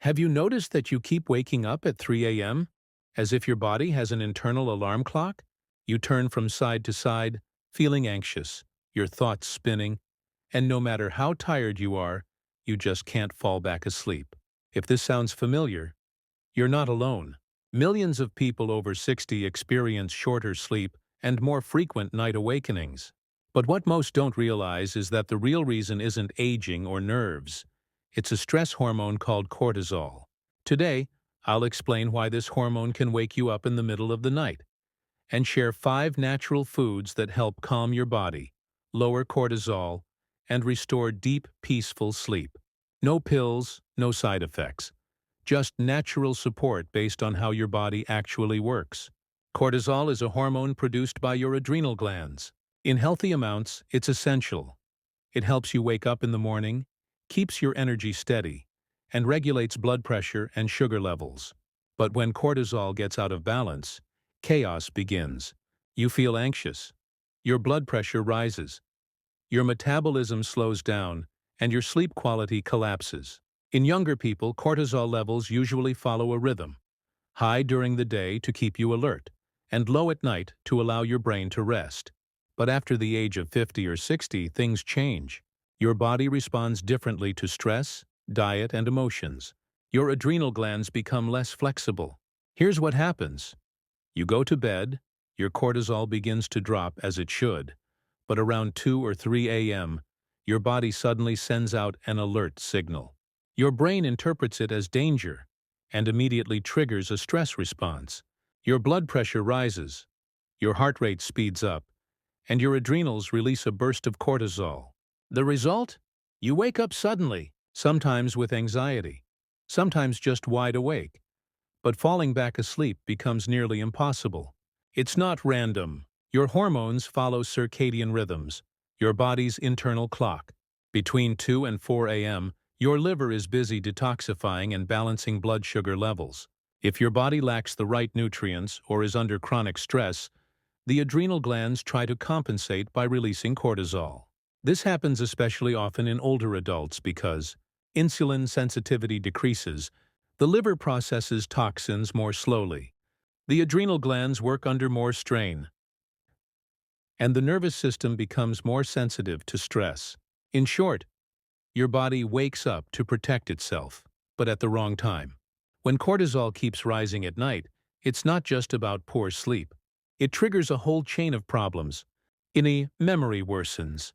Have you noticed that you keep waking up at 3 a.m. as if your body has an internal alarm clock? You turn from side to side, feeling anxious, your thoughts spinning, and no matter how tired you are, you just can't fall back asleep. If this sounds familiar, you're not alone. Millions of people over 60 experience shorter sleep and more frequent night awakenings. But what most don't realize is that the real reason isn't aging or nerves. It's a stress hormone called cortisol. Today, I'll explain why this hormone can wake you up in the middle of the night and share 5 natural foods that help calm your body, lower cortisol, and restore deep, peaceful sleep. No pills, no side effects. Just natural support based on how your body actually works. Cortisol is a hormone produced by your adrenal glands. In healthy amounts, it's essential. It helps you wake up in the morning, keeps your energy steady, and regulates blood pressure and sugar levels. But when cortisol gets out of balance, chaos begins. You feel anxious. Your blood pressure rises. Your metabolism slows down, and your sleep quality collapses. In younger people, cortisol levels usually follow a rhythm: high during the day to keep you alert, and low at night to allow your brain to rest. But after the age of 50 or 60, things change. Your body responds differently to stress, diet, and emotions. Your adrenal glands become less flexible. Here's what happens. You go to bed, your cortisol begins to drop as it should, but around 2 or 3 a.m., your body suddenly sends out an alert signal. Your brain interprets it as danger and immediately triggers a stress response. Your blood pressure rises, your heart rate speeds up, and your adrenals release a burst of cortisol. The result? You wake up suddenly, sometimes with anxiety, sometimes just wide awake, but falling back asleep becomes nearly impossible. It's not random. Your hormones follow circadian rhythms, your body's internal clock. Between 2 and 4 a.m., your liver is busy detoxifying and balancing blood sugar levels. If your body lacks the right nutrients or is under chronic stress, the adrenal glands try to compensate by releasing cortisol. This happens especially often in older adults because insulin sensitivity decreases, the liver processes toxins more slowly, the adrenal glands work under more strain, and the nervous system becomes more sensitive to stress. In short, your body wakes up to protect itself, but at the wrong time. When cortisol keeps rising at night, it's not just about poor sleep. It triggers a whole chain of problems. Memory worsens.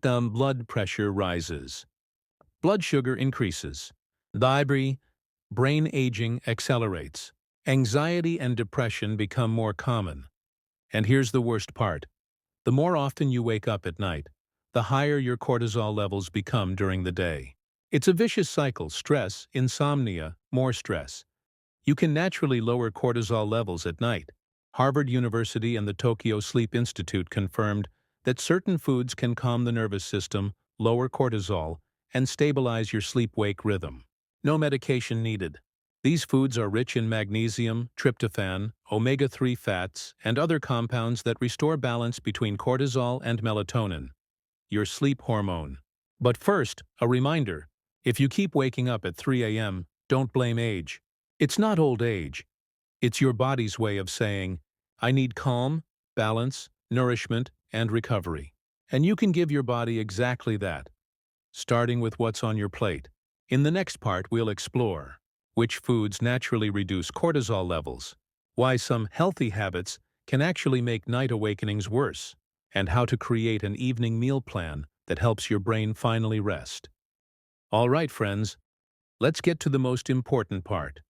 Blood pressure rises. Blood sugar increases. Diabetes, brain aging accelerates. Anxiety and depression become more common. And here's the worst part. The more often you wake up at night, the higher your cortisol levels become during the day. It's a vicious cycle: stress, insomnia, more stress. You can naturally lower cortisol levels at night. Harvard University and the Tokyo Sleep Institute confirmed that certain foods can calm the nervous system, lower cortisol, and stabilize your sleep-wake rhythm. No medication needed. These foods are rich in magnesium, tryptophan, omega-3 fats, and other compounds that restore balance between cortisol and melatonin, your sleep hormone. But first, a reminder: if you keep waking up at 3 a.m., don't blame age. It's not old age. It's your body's way of saying, I need calm, balance, nourishment, and recovery. And you can give your body exactly that, starting with what's on your plate. In the next part, we'll explore which foods naturally reduce cortisol levels, why some healthy habits can actually make night awakenings worse, and how to create an evening meal plan that helps your brain finally rest. All right, friends, let's get to the most important part: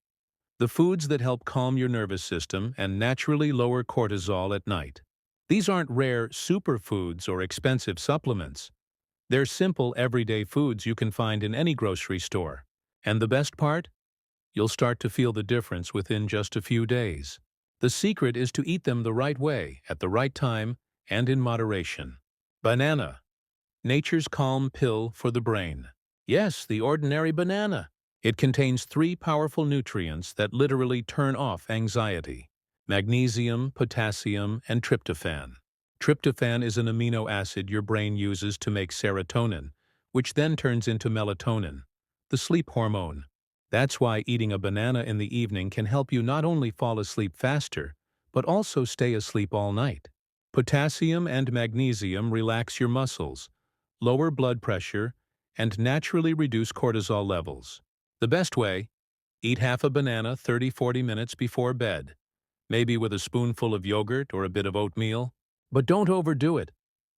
the foods that help calm your nervous system and naturally lower cortisol at night. These aren't rare superfoods or expensive supplements. They're simple, everyday foods you can find in any grocery store. And the best part? You'll start to feel the difference within just a few days. The secret is to eat them the right way, at the right time, and in moderation. Banana, nature's calm pill for the brain. Yes, the ordinary banana. It contains 3 powerful nutrients that literally turn off anxiety: magnesium, potassium, and tryptophan. Tryptophan is an amino acid your brain uses to make serotonin, which then turns into melatonin, the sleep hormone. That's why eating a banana in the evening can help you not only fall asleep faster, but also stay asleep all night. Potassium and magnesium relax your muscles, lower blood pressure, and naturally reduce cortisol levels. The best way? Eat half a banana 30–40 minutes before bed, maybe with a spoonful of yogurt or a bit of oatmeal. But don't overdo it.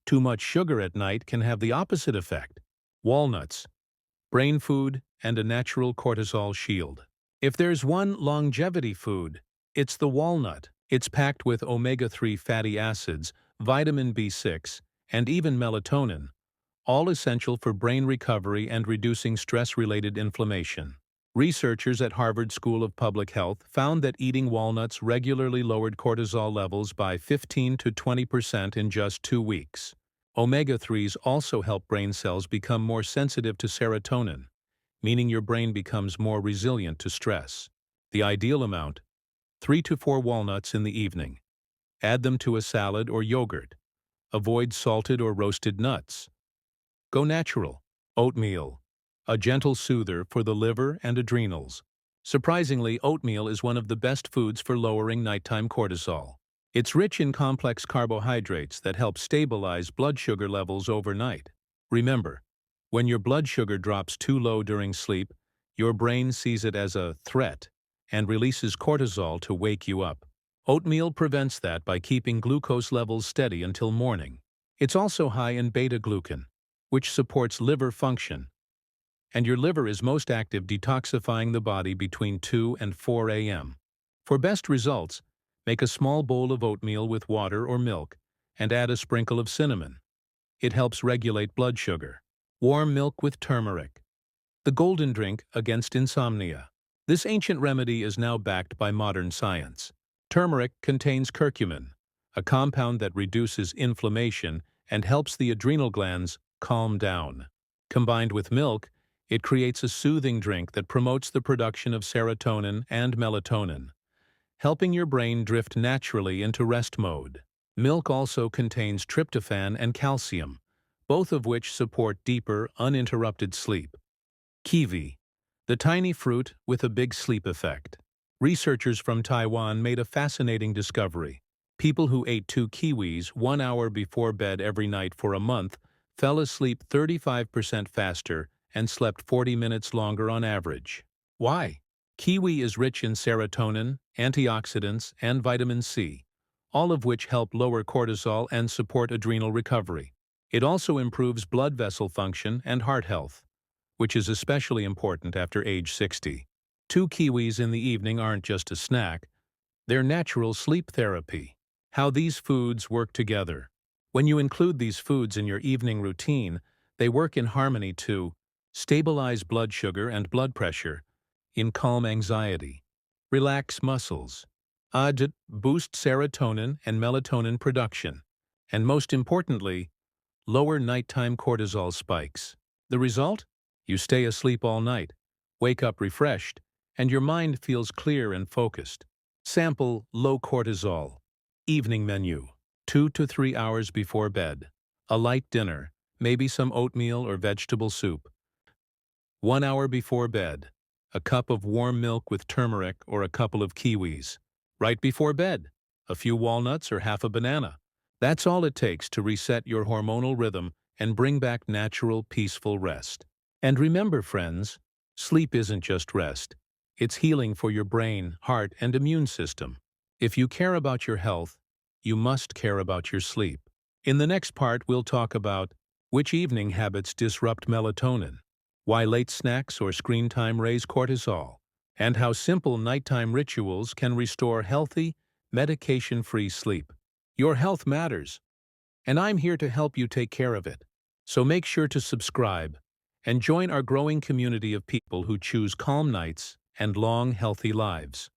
Too much sugar at night can have the opposite effect. Walnuts, brain food, and a natural cortisol shield. If there's one longevity food, it's the walnut. It's packed with omega-3 fatty acids, vitamin B6, and even melatonin, all essential for brain recovery and reducing stress-related inflammation. Researchers at Harvard School of Public Health found that eating walnuts regularly lowered cortisol levels by 15–20% in just 2 weeks. Omega-3s also help brain cells become more sensitive to serotonin, meaning your brain becomes more resilient to stress. The ideal amount: 3 to 4 walnuts in the evening. Add them to a salad or yogurt. Avoid salted or roasted nuts. Go natural. Oatmeal, a gentle soother for the liver and adrenals. Surprisingly, oatmeal is one of the best foods for lowering nighttime cortisol. It's rich in complex carbohydrates that help stabilize blood sugar levels overnight. Remember, when your blood sugar drops too low during sleep, your brain sees it as a threat and releases cortisol to wake you up. Oatmeal prevents that by keeping glucose levels steady until morning. It's also high in beta-glucan, which supports liver function, and your liver is most active detoxifying the body between 2 and 4 a.m. For best results, make a small bowl of oatmeal with water or milk and add a sprinkle of cinnamon. It helps regulate blood sugar. Warm milk with turmeric, the golden drink against insomnia. This ancient remedy is now backed by modern science. Turmeric contains curcumin, a compound that reduces inflammation and helps the adrenal glands calm down. Combined with milk, it creates a soothing drink that promotes the production of serotonin and melatonin, helping your brain drift naturally into rest mode. Milk also contains tryptophan and calcium, both of which support deeper, uninterrupted sleep. Kiwi, the tiny fruit with a big sleep effect. Researchers from Taiwan made a fascinating discovery. People who ate 2 kiwis 1 hour before bed every night for a month fell asleep 35% faster and slept 40 minutes longer on average. Why? Kiwi is rich in serotonin, antioxidants, and vitamin C, all of which help lower cortisol and support adrenal recovery. It also improves blood vessel function and heart health, which is especially important after age 60. 2 kiwis in the evening aren't just a snack, they're natural sleep therapy. How these foods work together. When you include these foods in your evening routine, they work in harmony to stabilize blood sugar and blood pressure, calm anxiety, relax muscles, boost serotonin and melatonin production, and most importantly, lower nighttime cortisol spikes. The result? You stay asleep all night, wake up refreshed, and your mind feels clear and focused. Sample low cortisol. Evening menu: 2 to 3 hours before bed. A light dinner, maybe some oatmeal or vegetable soup. 1 hour before bed. A cup of warm milk with turmeric or a couple of kiwis. Right before bed, a few walnuts or half a banana. That's all it takes to reset your hormonal rhythm and bring back natural, peaceful rest. And remember, friends, sleep isn't just rest. It's healing for your brain, heart, and immune system. If you care about your health, you must care about your sleep. In the next part, we'll talk about which evening habits disrupt melatonin, why late snacks or screen time raise cortisol, and how simple nighttime rituals can restore healthy, medication-free sleep. Your health matters, and I'm here to help you take care of it. So make sure to subscribe and join our growing community of people who choose calm nights and long, healthy lives.